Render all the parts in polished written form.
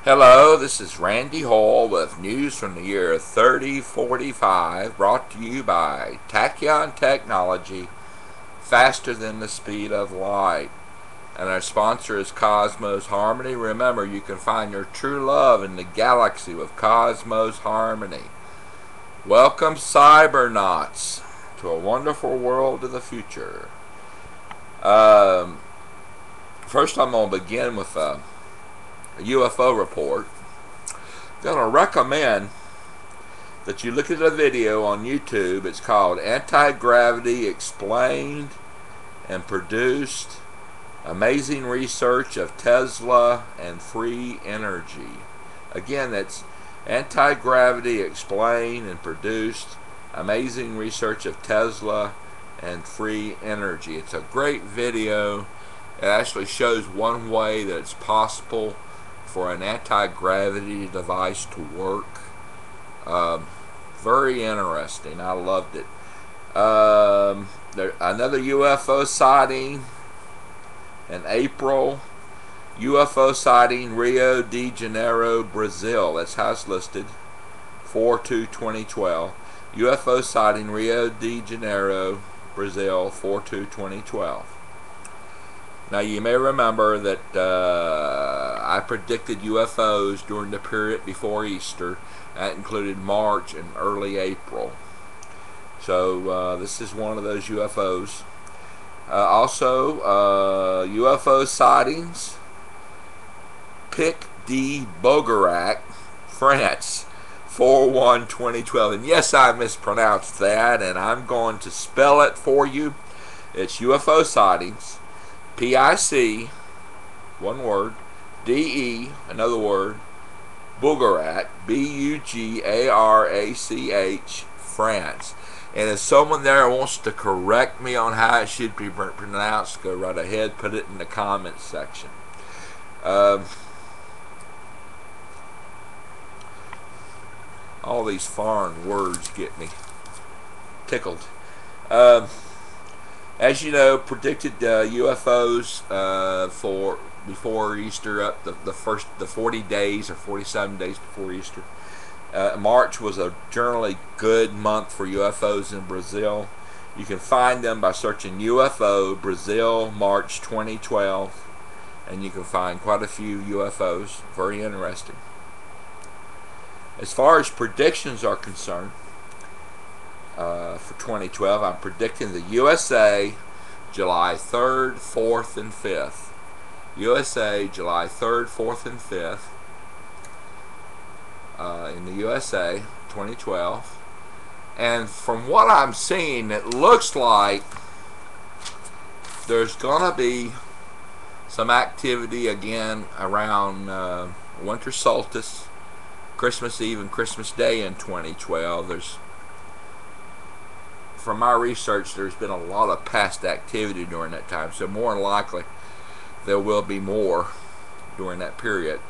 Hello, this is Randy Hall with news from the year 3045, brought to you by Tachyon Technology, faster than the speed of light. And our sponsor is Cosmos Harmony. Remember, you can find your true love in the galaxy with Cosmos Harmony. Welcome, cybernauts, to a wonderful world of the future. First, I'm going to begin with a UFO report. I'm going to recommend that you look at a video on YouTube. It's called Anti-Gravity Explained and Produced, Amazing Research of Tesla and Free Energy. Again, that's Anti-Gravity Explained and Produced, Amazing Research of Tesla and Free Energy. It's a great video. It actually shows one way that it's possible for an anti-gravity device to work. Very interesting. I loved it. Another UFO sighting in April. UFO sighting Rio de Janeiro, Brazil. That's how it's listed. 4/2/2012. UFO sighting Rio de Janeiro, Brazil. 4/2/2012. Now, you may remember that I predicted UFOs during the period before Easter. That included March and early April. So this is one of those UFOs. Also, UFO sightings. Pic de Bogarac, France, 4/1/2012. And yes, I mispronounced that, and I'm going to spell it for you. It's UFO sightings. PIC, one word, DE, another word, Bugarac, BUGARACH, France. And if someone there wants to correct me on how it should be pronounced, go right ahead, put it in the comments section. All these foreign words get me tickled. As you know, predicted UFOs for before Easter, up the 40 days or 47 days before Easter. March was a generally good month for UFOs in Brazil. You can find them by searching UFO Brazil March 2012, and you can find quite a few UFOs. Very interesting. As far as predictions are concerned, for 2012, I'm predicting the USA July 3rd, 4th, and 5th. USA July 3rd, 4th, and 5th in the USA 2012. And from what I'm seeing, it looks like there's gonna be some activity again around winter solstice, Christmas Eve, and Christmas Day in 2012. From my research, there's been a lot of past activity during that time, so more than likely there will be more during that period.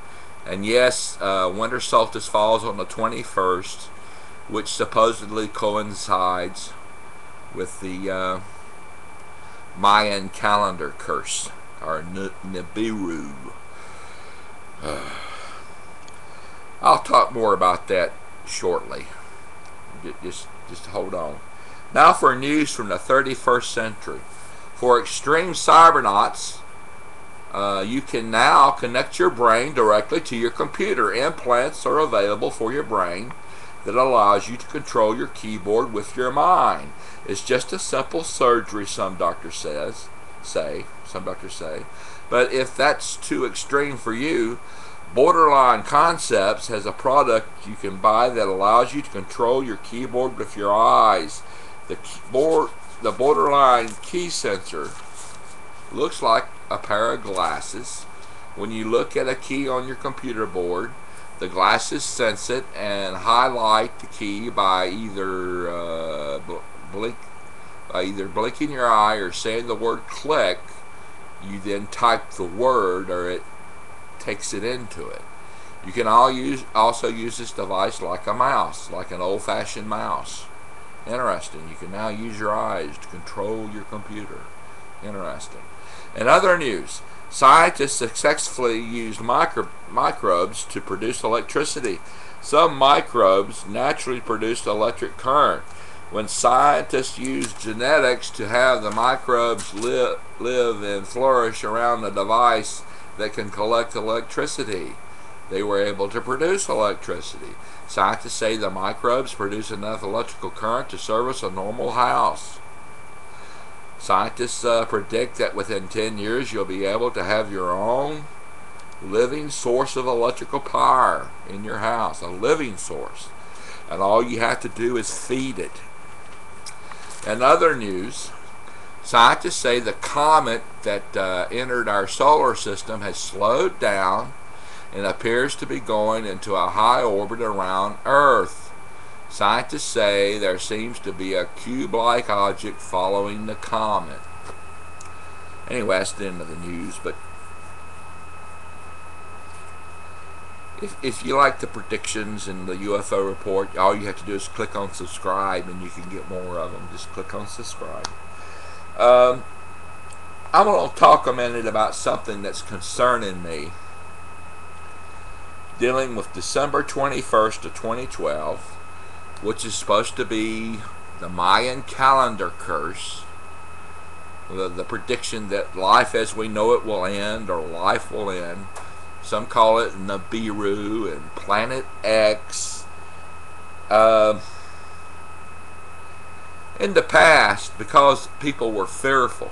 And yes, winter solstice falls on the 21st, which supposedly coincides with the Mayan calendar curse, or Nibiru. I'll talk more about that shortly. Just hold on. Now for news from the 31st century. For extreme cybernauts, you can now connect your brain directly to your computer. Implants are available for your brain that allows you to control your keyboard with your mind. It's just a simple surgery, some doctors say. But if that's too extreme for you, Borderline Concepts has a product you can buy that allows you to control your keyboard with your eyes. The Borderline key sensor looks like a pair of glasses. When you look at a key on your computer board, the glasses sense it and highlight the key by either blinking your eye or saying the word click. You then type the word, or it takes it into it. You can also use this device like a mouse, like an old-fashioned mouse. Interesting. You can now use your eyes to control your computer. Interesting. In other news, Scientists successfully used microbes to produce electricity. Some microbes naturally produce electric current. When scientists used genetics to have the microbes live and flourish around a device that can collect electricity, they were able to produce electricity. Scientists say the microbes produce enough electrical current to service a normal house. Scientists predict that within 10 years you'll be able to have your own living source of electrical power in your house, a living source. And all you have to do is feed it. In other news, scientists say the comet that entered our solar system has slowed down and appears to be going into a high orbit around Earth. Scientists say there seems to be a cube-like object following the comet. Anyway, that's the end of the news, but if you like the predictions and the UFO report, all you have to do is click on subscribe and you can get more of them. Just click on subscribe. I'm going to talk a minute about something that's concerning me, dealing with December 21st of 2012, which is supposed to be the Mayan calendar curse, the prediction that life as we know it will end, or life will end. Some call it Nibiru and Planet X. In the past, because people were fearful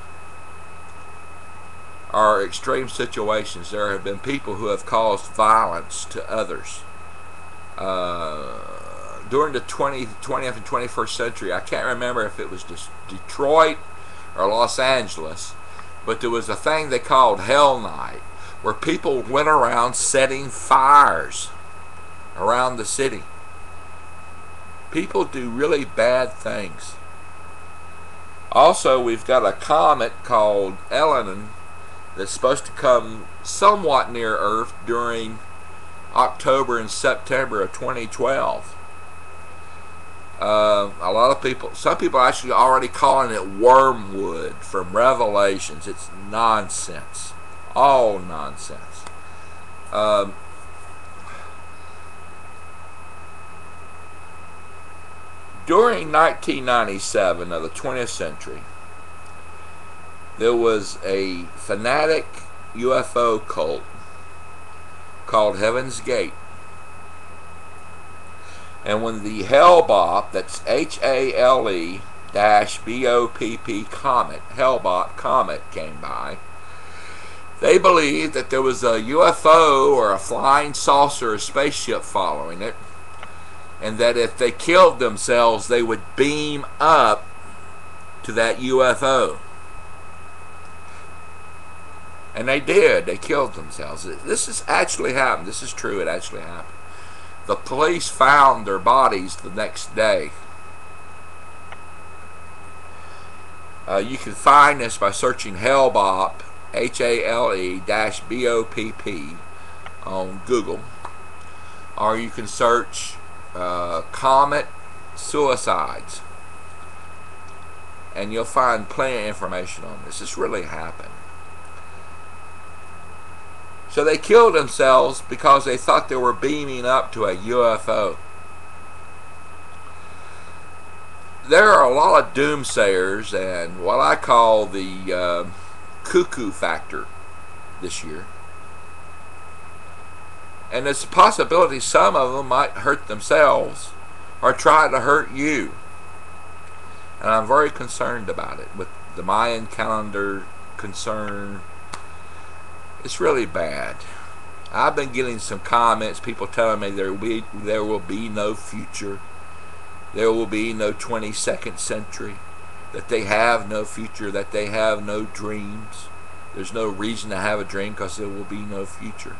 or extreme situations, there have been people who have caused violence to others. During the 20th and 21st century, I can't remember if it was Detroit or Los Angeles, but there was a thing they called Hell Night, where people went around setting fires around the city. People do really bad things. Also, we've got a comet called Elenin that's supposed to come somewhat near Earth during October and September of 2012. A lot of people, some people are actually already calling it wormwood from Revelations. It's nonsense. All nonsense. During 1997 of the 20th century, there was a fanatic UFO cult called Heaven's Gate. And when the HALE-BOPP, that's HALE-BOPP comet, HALE-BOPP comet came by, they believed that there was a UFO or a flying saucer or spaceship following it, and that if they killed themselves, they would beam up to that UFO. And they did. They killed themselves. This has actually happened. This is true. It actually happened. The police found their bodies the next day. You can find this by searching HALE-BOPP, HALE-BOPP on Google, or you can search comet suicides, and you'll find plenty of information on this. This really happened. So they killed themselves because they thought they were beaming up to a UFO. There are a lot of doomsayers and what I call the cuckoo factor this year. And there's a possibility some of them might hurt themselves or try to hurt you. And I'm very concerned about it. With the Mayan calendar concern, it's really bad. I've been getting some comments, people telling me there will be no future. There will be no 22nd century. That they have no future. That they have no dreams. There's no reason to have a dream because there will be no future.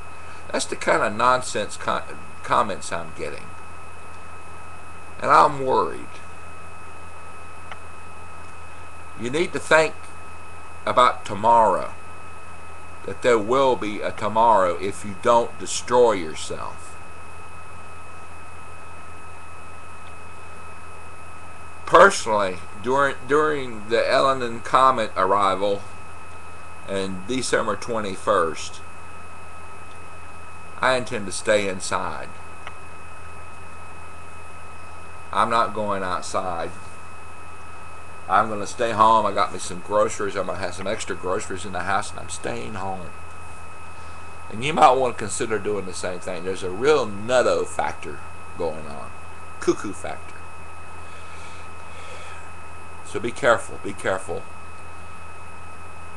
That's the kind of nonsense comments I'm getting. And I'm worried. You need to think about tomorrow. That there will be a tomorrow if you don't destroy yourself. Personally, during the Elenin comet arrival, and December 21st, I intend to stay inside. I'm not going outside. I'm going to stay home. I got me some groceries. I'm going to have some extra groceries in the house, and I'm staying home. And you might want to consider doing the same thing. There's a real nutto factor going on. Cuckoo factor. So be careful. Be careful.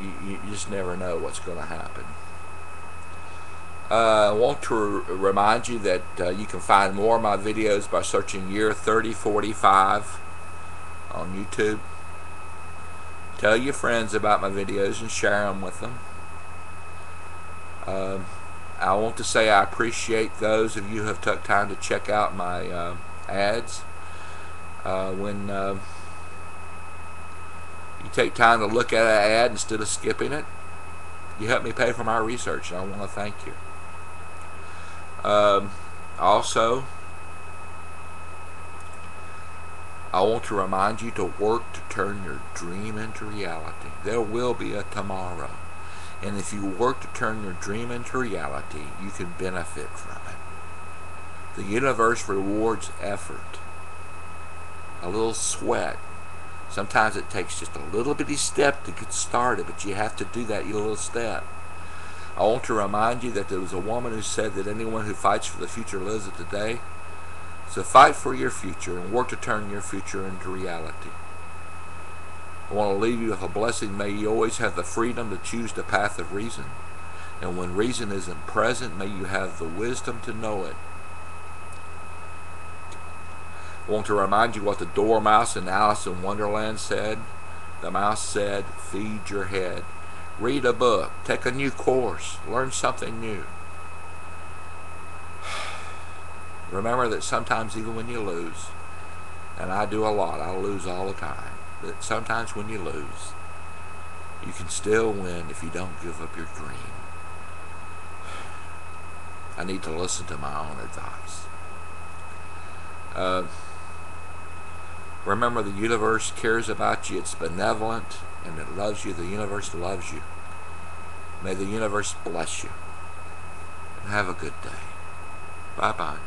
You just never know what's going to happen. I want to remind you that you can find more of my videos by searching year 3045 on YouTube. Tell your friends about my videos and share them with them. I want to say I appreciate those of you who have took time to check out my ads. When you take time to look at an ad instead of skipping it, you help me pay for my research, and I want to thank you. Also, I want to remind you to work to turn your dream into reality. There will be a tomorrow. And if you work to turn your dream into reality, you can benefit from it. The universe rewards effort. A little sweat. Sometimes it takes just a little bitty step to get started, but you have to do that little step. I want to remind you that there was a woman who said that anyone who fights for the future lives it today. So fight for your future and work to turn your future into reality. I want to leave you with a blessing. May you always have the freedom to choose the path of reason. And when reason isn't present, may you have the wisdom to know it. I want to remind you what the dormouse in Alice in Wonderland said. The mouse said, feed your head. Read a book. Take a new course. Learn something new. Remember that sometimes even when you lose, and I do a lot, I lose all the time, but sometimes when you lose, you can still win if you don't give up your dream. I need to listen to my own advice. Remember, the universe cares about you. It's benevolent, and it loves you. The universe loves you. May the universe bless you. And have a good day. Bye-bye.